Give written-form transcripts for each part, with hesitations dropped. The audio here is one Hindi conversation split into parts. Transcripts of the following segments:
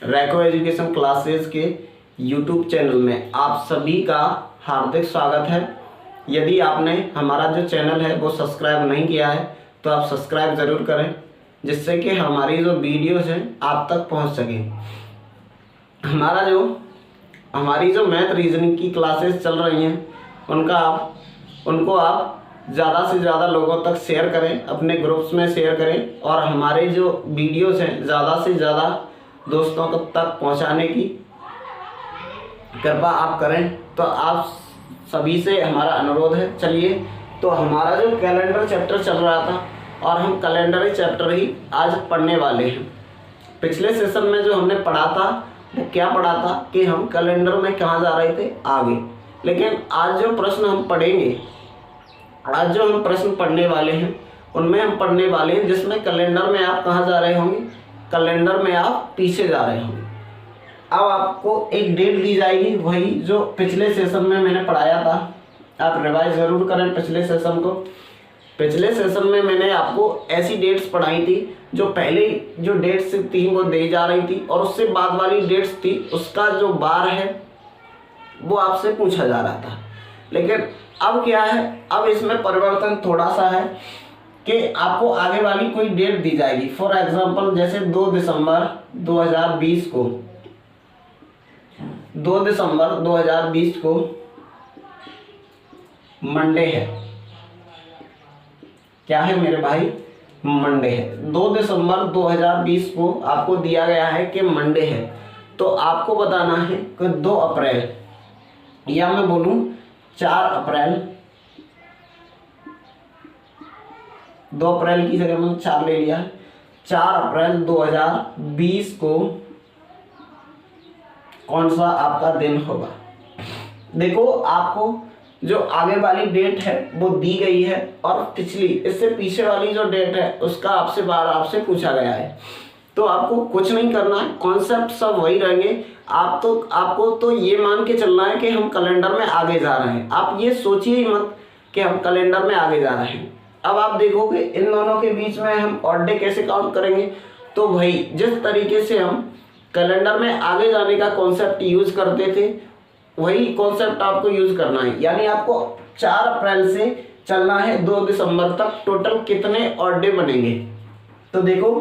रैको एजुकेशन क्लासेस के यूट्यूब चैनल में आप सभी का हार्दिक स्वागत है। यदि आपने हमारा जो चैनल है वो सब्सक्राइब नहीं किया है तो आप सब्सक्राइब ज़रूर करें, जिससे कि हमारी जो वीडियोस हैं आप तक पहुंच सकें। हमारी जो मैथ रीजनिंग की क्लासेस चल रही हैं उनको आप ज़्यादा से ज़्यादा लोगों तक शेयर करें, अपने ग्रुप्स में शेयर करें और हमारे जो वीडियोस हैं ज़्यादा से ज़्यादा दोस्तों तक पहुंचाने की कृपा आप करें। तो आप सभी से हमारा अनुरोध है। चलिए, तो हमारा जो कैलेंडर चैप्टर चल रहा था और हम कैलेंडर चैप्टर ही आज पढ़ने वाले हैं। पिछले सेशन में जो हमने पढ़ा था वो क्या पढ़ा था कि हम कैलेंडर में कहाँ जा रहे थे आगे, लेकिन आज जो प्रश्न हम पढ़ेंगे, आज जो हम प्रश्न पढ़ने वाले हैं उनमें हम पढ़ने वाले हैं जिसमें कैलेंडर में आप कहाँ जा रहे होंगे, कैलेंडर में आप पीछे जा रहे होंगे। अब आपको एक डेट दी जाएगी, वही जो पिछले सेशन में मैंने पढ़ाया था। आप रिवाइज ज़रूर करें पिछले सेशन को। पिछले सेशन में मैंने आपको ऐसी डेट्स पढ़ाई थी जो पहले जो डेट्स थी वो दी जा रही थी और उससे बाद वाली डेट्स थी उसका जो बार है वो आपसे पूछा जा रहा था। लेकिन अब क्या है, अब इसमें परिवर्तन थोड़ा सा है कि आपको आगे वाली कोई डेट दी जाएगी। फॉर एग्जांपल जैसे 2 दिसंबर 2020 को 2 दिसंबर 2020 को मंडे है। क्या है मेरे भाई? मंडे है। 2 दिसंबर 2020 को आपको दिया गया है कि मंडे है, तो आपको बताना है कि 2 अप्रैल या मैं बोलूं 4 अप्रैल, 2 अप्रैल की जगह मैंने 4 ले लिया। 4 अप्रैल 2020 को कौन सा आपका दिन होगा। देखो, आपको जो आगे वाली डेट है वो दी गई है और पिछली इससे पीछे वाली जो डेट है उसका आपसे पूछा गया है। तो आपको कुछ नहीं करना है, कॉन्सेप्ट सब वही रहेंगे। आपको तो ये मान के चलना है कि हम कैलेंडर में आगे जा रहे हैं। आप ये सोचिए ही मत कि हम कैलेंडर में आगे जा रहे हैं। अब आप देखोगे इन दोनों के बीच में हम ऑड डे कैसे काउंट करेंगे, तो वही जिस तरीके से हम कैलेंडर में आगे जाने का कॉन्सेप्ट यूज करते थे वही कॉन्सेप्ट आपको यूज करना है। यानी आपको 4 अप्रैल से चलना है 2 दिसंबर तक। टोटल कितने ऑड डे बनेंगे? तो देखो,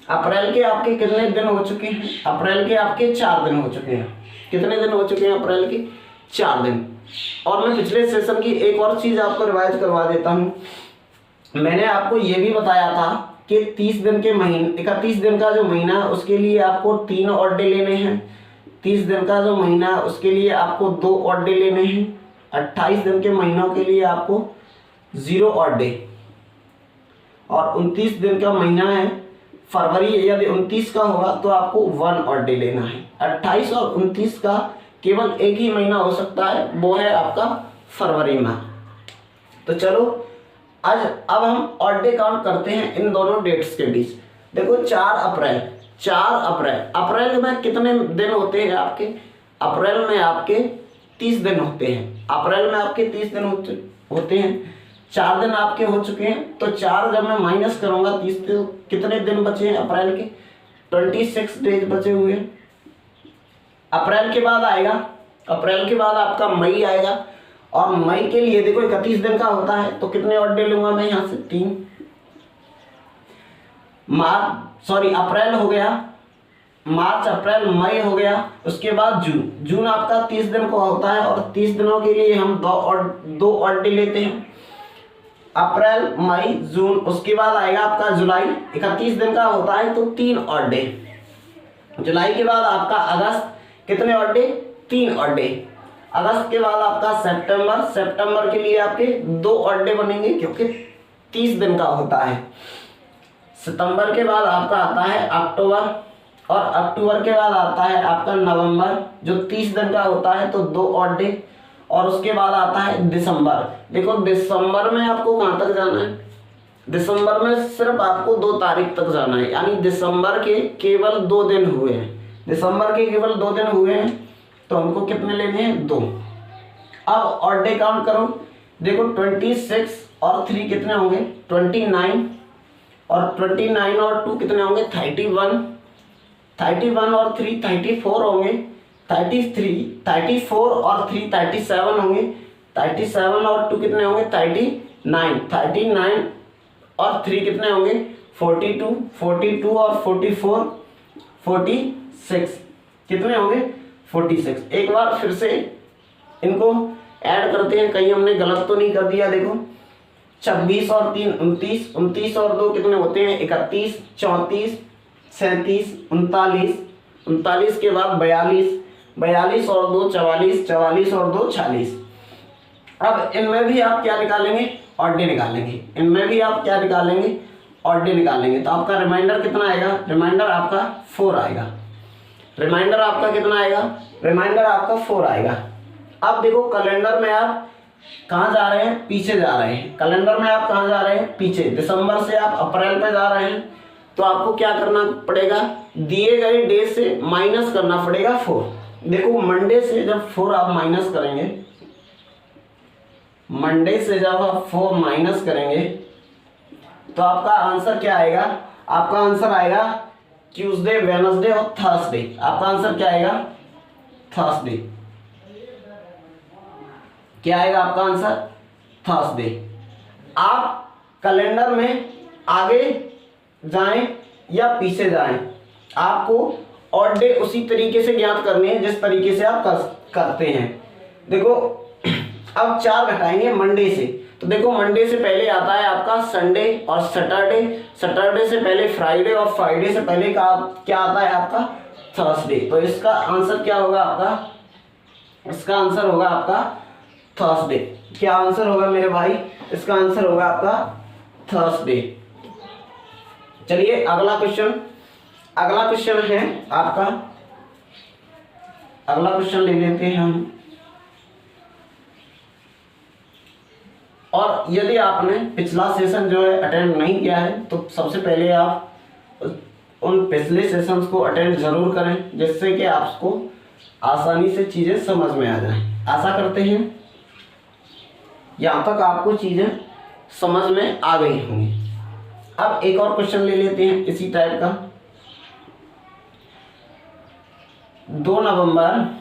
अप्रैल के आपके कितने दिन हो चुके हैं? अप्रैल के आपके 4 दिन हो चुके हैं। कितने दिन हो चुके हैं अप्रैल के? 4 दिन। और मैं पिछले सेशन की एक और चीज आपको रिवाइज करवा देता हूँ। मैंने आपको ये भी बताया था कि 31 दिन का जो महीना है उसके लिए आपको 3 ऑड डे लेने हैं। 30 दिन का जो महीना है उसके लिए आपको 2 ऑड डे लेने हैं। 28 दिन के महीनों के लिए आपको 0 ऑड डे, और 29 दिन का महीना है फरवरी, यदि 29 का होगा तो आपको 1 ऑड डे लेना है। 28 और 29 का केवल एक ही महीना हो सकता है, वो है आपका फरवरी माह। तो चलो अब हम ऑड डे काउंट करते हैं इन दोनों डेट्स के बीच। देखो, 4 अप्रैल में कितने दिन होते हैं आपके? अप्रैल में आपके 30 दिन होते हैं। अप्रैल में आपके 30 दिन होते हैं। 4 दिन आपके हो चुके हैं, तो 4 जब मैं माइनस करूंगा 30 तो कितने दिन बचे हैं अप्रैल के? 26 डेज बचे हुए हैं। अप्रैल के बाद आपका मई आएगा, और मई के लिए देखो 31 दिन का होता है, तो कितने ऑड डे लूंगा मैं यहाँ से? 3। अप्रैल हो गया, मार्च, अप्रैल, मई हो गया। उसके बाद जून आपका 30 दिन का होता है, और 30 दिनों के लिए हम 2 ऑड डे लेते हैं। अप्रैल, मई, जून। उसके बाद आएगा आपका जुलाई, 31 दिन का होता है, तो 3 ऑड डे। जुलाई के बाद आपका अगस्त, कितने ऑड डे? 3 odd day. अगस्त के बाद आपका सितंबर के लिए आपके 2 ऑड डे बनेंगे क्योंकि 30 दिन का होता है। सितंबर के बाद आपका आता है अक्टूबर, और अक्टूबर के बाद आता है आपका नवंबर जो 30 दिन का होता है, तो 2 ऑड डे। और उसके बाद आता है दिसंबर। देखो, दिसंबर में आपको कहाँ तक जाना है? दिसंबर में सिर्फ आपको 2 तारीख तक जाना है, यानी दिसंबर के केवल 2 दिन हुए हैं। दिसंबर के केवल 2 दिन हुए हैं, तो हमको कितने लेने हैं? 2। अब ऑड डे काउंट करो। देखो, 26 और 3 कितने होंगे? 29, और 29 और 2 कितने होंगे? 31, 31 और 3 34 होंगे, 34 और 3 37 होंगे, 37 और 2 कितने होंगे 39 और 3 कितने होंगे 42 और 44 46 कितने होंगे 46। एक बार फिर से इनको ऐड करते हैं, कहीं हमने गलत तो नहीं कर दिया। देखो 26 और 3 29, 29 और 2 कितने होते हैं 31, 34 37 39, 39 के बाद 42, 42 और 2 44, 44 और 2 46। अब इनमें भी आप क्या निकालेंगे ऑड डे निकालेंगे, इनमें भी आप क्या निकालेंगे ऑड डे निकालेंगे। तो आपका रिमाइंडर कितना आएगा, रिमाइंडर आपका 4 आएगा। रिमाइंडर आपका कितना आएगा, रिमाइंडर आपका 4 आएगा। अब देखो कैलेंडर में आप कहाँ जा रहे हैं, पीछे जा रहे हैं। कैलेंडर में आप कहाँ जा रहे हैं, पीछे। दिसंबर से आप अप्रैल पे जा रहे हैं, तो आपको क्या करना पड़ेगा, दिए गए डे से माइनस करना पड़ेगा 4। देखो मंडे से जब 4 आप माइनस करेंगे, मंडे से जब आप 4 माइनस करेंगे तो आपका आंसर क्या आएगा, आपका आंसर आएगा ट्यूसडे, वेडनेसडे और थर्सडे। आपका आंसर क्या आएगा थर्सडे। क्या आएगा आपका आंसर थर्सडे। आप कैलेंडर में आगे जाएं या पीछे जाएं, आपको ऑड डे उसी तरीके से ज्ञात करने हैं जिस तरीके से आप करते हैं। देखो अब 4 घटाएंगे मंडे से, तो देखो मंडे से पहले आता है आपका संडे और सैटरडे, सैटरडे से पहले फ्राइडे और फ्राइडे से पहले का क्या आता है आपका थर्सडे। तो इसका आंसर क्या होगा आपका, इसका आंसर होगा आपका थर्सडे। क्या आंसर होगा मेरे भाई, इसका आंसर होगा आपका थर्सडे। चलिए अगला क्वेश्चन, अगला क्वेश्चन है आपका, अगला क्वेश्चन ले लेते हैं हम। और यदि आपने पिछला सेशन जो है अटेंड नहीं किया है तो सबसे पहले आप उन पिछले सेशंस को अटेंड जरूर करें, जिससे कि आपको आसानी से चीज़ें समझ में आ जाएं। आशा करते हैं यहाँ तक आपको चीज़ें समझ में आ गई होंगी। अब एक और क्वेश्चन ले लेते हैं इसी टाइप का। 2 नवंबर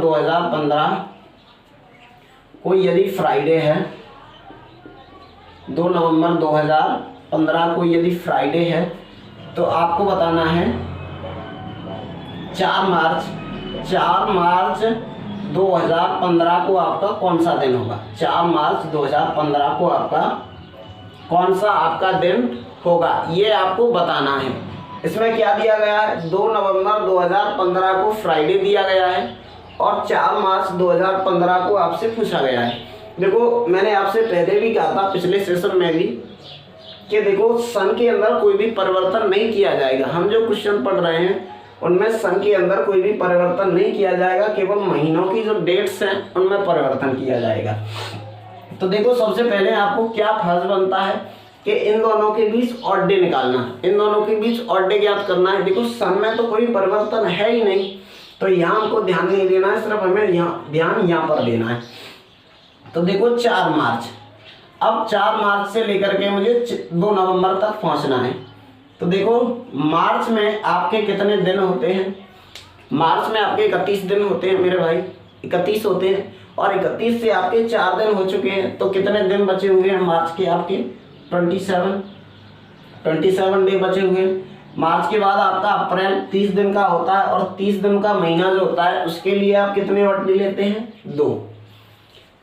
2015 को यदि फ्राइडे है, 2 नवंबर 2015 को यदि फ्राइडे है, तो आपको बताना है 4 मार्च 2015 को आपका कौन सा दिन होगा। 4 मार्च 2015 को आपका कौन सा आपका दिन होगा, ये आपको बताना है। इसमें क्या दिया गया है, 2 नवंबर 2015 को फ्राइडे दिया गया है और 4 मार्च 2015 को आपसे पूछा गया है। देखो मैंने आपसे पहले भी कहा था पिछले सेशन में भी कि देखो सन के अंदर कोई भी परिवर्तन नहीं किया जाएगा। हम जो क्वेश्चन पढ़ रहे हैं उनमें सन के अंदर कोई भी परिवर्तन नहीं किया जाएगा, केवल महीनों की जो डेट्स हैं उनमें परिवर्तन किया जाएगा। तो देखो सबसे पहले आपको क्या फर्ज बनता है कि इन दोनों के बीच ऑड डे निकालना, इन दोनों के बीच ऑड डे ज्ञात करना है। देखो सन में तो कोई परिवर्तन है ही नहीं, तो यहाँ हमको ध्यान नहीं देना है, सिर्फ हमें ध्यान यहाँ पर देना है। तो देखो 4 मार्च, अब 4 मार्च से लेकर के मुझे 2 नवंबर तक पहुँचना है। तो देखो मार्च में आपके कितने दिन होते हैं, मार्च में आपके 31 दिन होते हैं मेरे भाई, 31 होते हैं। और 31 से आपके 4 दिन हो चुके हैं, तो कितने दिन बचे हुए हैं मार्च के आपके 27 डे बचे हुए हैं। मार्च के बाद आपका अप्रैल 30 दिन का होता है, और 30 दिन का महीना जो होता है उसके लिए आप कितने ऑड डे लेते हैं 2।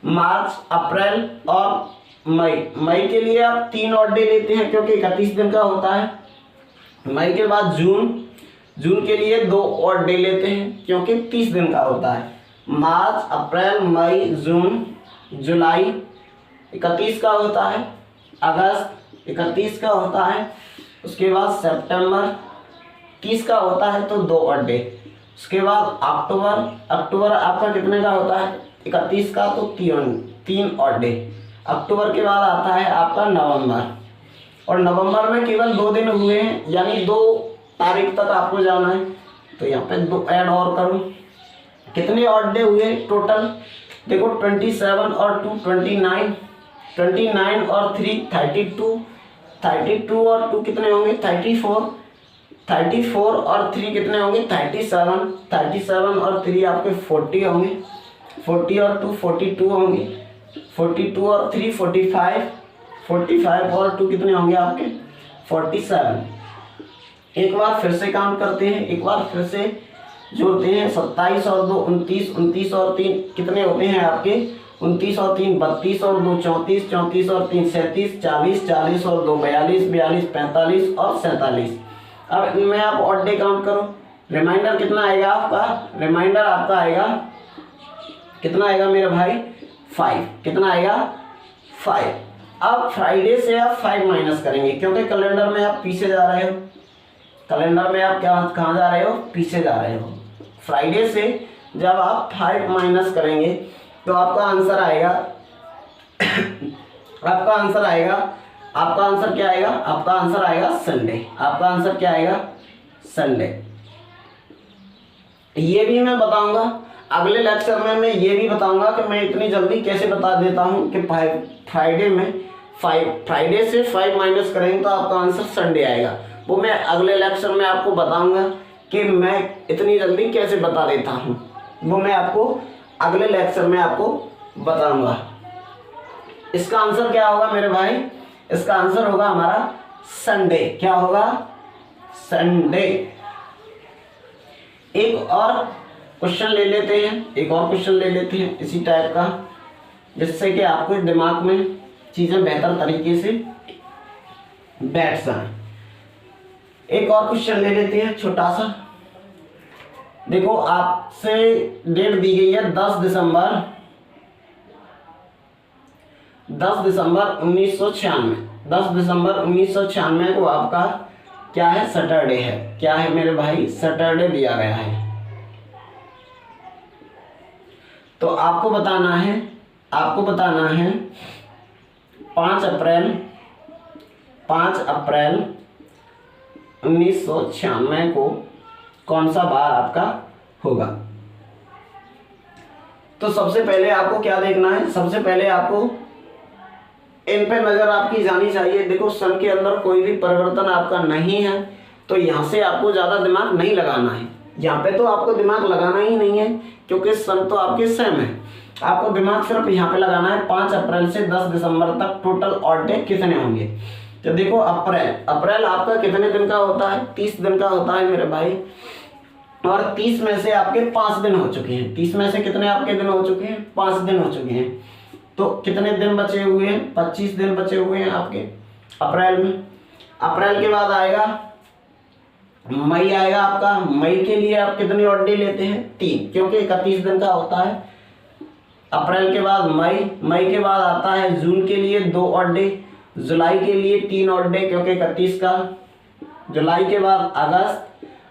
मार्च, अप्रैल और मई के लिए आप 3 ऑड डे लेते हैं क्योंकि 31 दिन का होता है। मई के बाद जून के लिए 2 ऑड डे लेते हैं क्योंकि 30 दिन का होता है। मार्च, अप्रैल, मई, जून, जुलाई 31 का होता है, अगस्त 31 का होता है, उसके बाद सितंबर 30 का होता है तो 2 ऑड डे। उसके बाद अक्टूबर आपका कितने का होता है 31 का, तो 3 ऑड डे। अक्टूबर के बाद आता है आपका नवंबर, और नवंबर में केवल 2 दिन हुए हैं, यानी 2 तारीख तक आपको जाना है। तो यहाँ पे 2 ऐड और करूँ, कितने ऑड डे हुए टोटल, देखो 27 और 2 29 और 3 32, 32 और 2 कितने होंगे 34, 34 और 3 कितने होंगे 37, 37 और 3 आपके 40 होंगे, 40 और 2 42 होंगे, 42 और 3 45, 45 और 2 कितने होंगे आपके 47। एक बार फिर से काउंट करते हैं, एक बार फिर से जोड़ते हैं, 27 और 2 29, 29 और 3 कितने होते हैं आपके 29 और 3 32 और 2 34, 34 और 3 37, 40, 40 और 2 42, 42 45 और 47। अब इनमें आप ऑड डे काउंट करो, रिमाइंडर कितना आएगा आपका, रिमाइंडर आपका आएगा कितना आएगा मेरे भाई 5, कितना आएगा 5। अब फ्राइडे से आप 5 माइनस करेंगे क्योंकि कैलेंडर में आप पीछे जा रहे हो, कैलेंडर में आप कहाँ जा रहे हो पीछे जा रहे हो। फ्राइडे से जब आप 5 माइनस करेंगे तो आपका आंसर आएगा आपका आंसर आएगा, आपका आंसर क्या आएगा, आपका आंसर आएगा संडे, आपका आंसर क्या आएगा संडे। ये भी मैं बताऊंगा अगले लेक्चर में, मैं ये भी बताऊंगा कि मैं इतनी जल्दी कैसे बता देता हूं कि फ्राइडे से 5 माइनस करेंगे तो आपका आंसर संडे आएगा। वो मैं अगले लेक्चर में आपको बताऊंगा कि मैं इतनी जल्दी कैसे बता देता हूं, वो मैं आपको अगले लेक्चर में आपको बताऊंगा। इसका आंसर क्या होगा मेरे भाई, इसका आंसर होगा हमारा संडे, क्या होगा संडे। एक और क्वेश्चन ले लेते हैं, एक और क्वेश्चन ले लेते हैं इसी टाइप का, जिससे कि आपको दिमाग में चीजें बेहतर तरीके से बैठ जाए। एक और क्वेश्चन ले लेते हैं छोटा सा। देखो आपसे डेट दी गई है 10 दिसंबर 1996, 10 दिसंबर 1996 को आपका क्या है सैटरडे है, क्या है मेरे भाई सैटरडे दिया गया है। तो आपको बताना है 5 अप्रैल 1996 को कौन सा बार आपका होगा। तो सबसे पहले आपको क्या देखना है, सबसे पहले आपको इन पे नजर आपकी जानी चाहिए। देखो सन के अंदर कोई भी परिवर्तन आपका नहीं है, तो यहाँ से आपको ज्यादा दिमाग नहीं लगाना है, यहाँ पे तो आपको दिमाग लगाना ही नहीं है क्योंकि सन तो आपके सेम है। आपको दिमाग सिर्फ यहाँ पे लगाना है 5 अप्रैल से 10 दिसंबर तक टोटल ऑड डे कितने होंगे। तो देखो अप्रैल आपका कितने दिन का होता है 30 दिन का होता है मेरे भाई, और 30 में से आपके 5 दिन हो चुके हैं, 30 में से कितने आपके दिन हो चुके हैं 5 दिन हो चुके हैं। तो कितने दिन बचे हुए हैं 25 दिन बचे हुए हैं आपके अप्रैल में। अप्रैल के बाद आएगा मई, आएगा आपका मई के लिए आप कितने ऑड डे लेते हैं 3, क्योंकि 31 दिन का होता है। अप्रैल के बाद मई के बाद आता है जून के लिए 2 ऑड डे, जुलाई के लिए 3 ऑड डे क्योंकि 31 का, जुलाई के बाद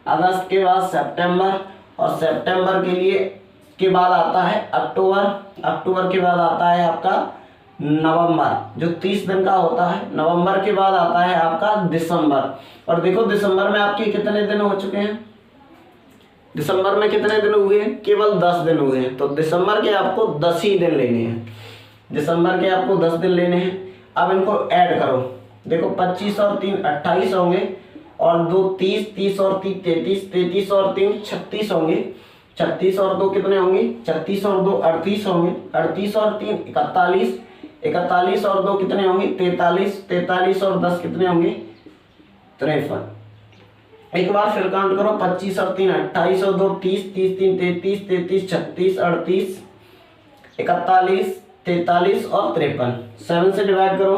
अगस्त के बाद सितंबर, और सितंबर के बाद आता है अक्टूबर के बाद आता है आपका नवंबर जो 30 दिन का होता है, नवंबर के बाद आता है आपका दिसंबर। और देखो दिसंबर में आपके कितने दिन हो चुके हैं, दिसंबर में कितने दिन हुए हैं केवल 10 दिन हुए हैं। तो दिसंबर के आपको 10 ही दिन लेने हैं, दिसंबर के आपको 10 दिन लेने हैं। अब इनको ऐड करो, देखो 25 और 3 28 होंगे, और 2 30, 30 और 3 33, 33 और 3 36 होंगे, 36 और 2 कितने होंगे 36 और 2 38 होंगे, 38 और 3 41, 41 और 2 कितने होंगे 43, 43 और 10 कितने होंगे 53। एक बार फिर काउंट करो 25 और 3 28 और 2 30, 30 3 33, 33 36 38 41 43 और 53। 7 से डिवाइड करो,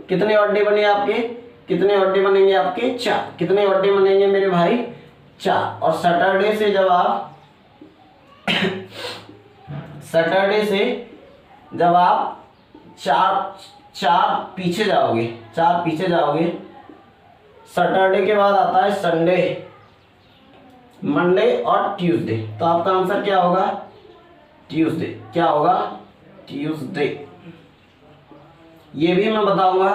कितने ऑड डे बने आपके, कितने ऑड डे बनेंगे आपके 4, कितने ऑड डे बनेंगे मेरे भाई 4। और सैटरडे से जब आप सैटरडे से जब आप 4 पीछे जाओगे, 4 पीछे जाओगे, सैटरडे के बाद आता है संडे, मंडे और ट्यूसडे। तो आपका आंसर क्या होगा ट्यूसडे, क्या होगा ट्यूसडे। ये भी मैं बताऊंगा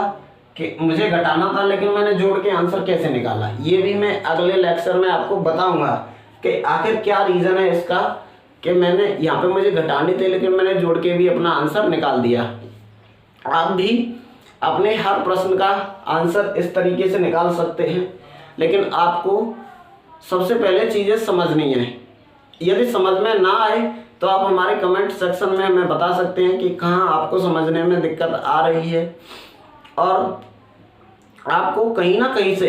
कि मुझे घटाना था लेकिन मैंने जोड़ के आंसर कैसे निकाला, ये भी मैं अगले लेक्चर में आपको बताऊंगा कि आखिर क्या रीज़न है इसका कि मैंने यहाँ पे मुझे घटाने थे लेकिन मैंने जोड़ के भी अपना आंसर निकाल दिया। आप भी अपने हर प्रश्न का आंसर इस तरीके से निकाल सकते हैं, लेकिन आपको सबसे पहले चीज़ें समझनी है। यदि समझ में ना आए तो आप हमारे कमेंट सेक्शन में हमें बता सकते हैं कि कहाँ आपको समझने में दिक्कत आ रही है। और आपको कहीं ना कहीं से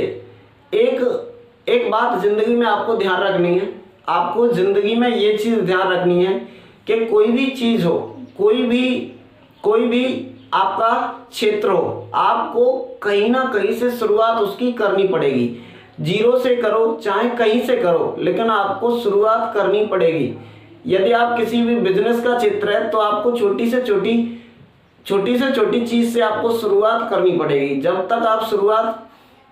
एक बात ज़िंदगी में आपको ध्यान रखनी है। आपको ज़िंदगी में ये चीज़ ध्यान रखनी है कि कोई भी चीज़ हो, कोई भी आपका क्षेत्र हो, आपको कहीं ना कहीं से शुरुआत उसकी करनी पड़ेगी। जीरो से करो चाहे कहीं से करो, लेकिन आपको शुरुआत करनी पड़ेगी। यदि आप किसी भी बिजनेस का क्षेत्र है तो आपको छोटी से छोटी चीज़ से आपको शुरुआत करनी पड़ेगी। जब तक आप शुरुआत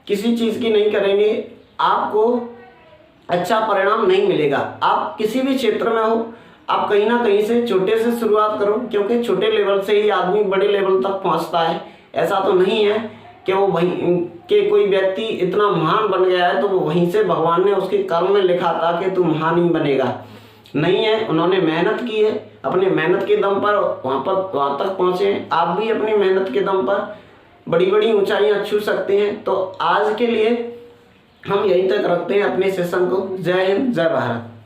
किसी चीज़ की नहीं करेंगे, आपको अच्छा परिणाम नहीं मिलेगा। आप किसी भी क्षेत्र में हो, आप कहीं ना कहीं से छोटे से शुरुआत करो, क्योंकि छोटे लेवल से ही आदमी बड़े लेवल तक पहुंचता है। ऐसा तो नहीं है कि वो वहीं के कोई व्यक्ति इतना महान बन गया है तो वो वहीं से भगवान ने उसके कर्म में लिखा था कि तू महान ही बनेगा। नहीं है, उन्होंने मेहनत की है, अपने मेहनत के दम पर वहाँ तक पहुँचे हैं। आप भी अपनी मेहनत के दम पर बड़ी बड़ी ऊंचाइयाँ छू सकते हैं। तो आज के लिए हम यहीं तक रखते हैं अपने सेशन को। जय हिंद, जय भारत।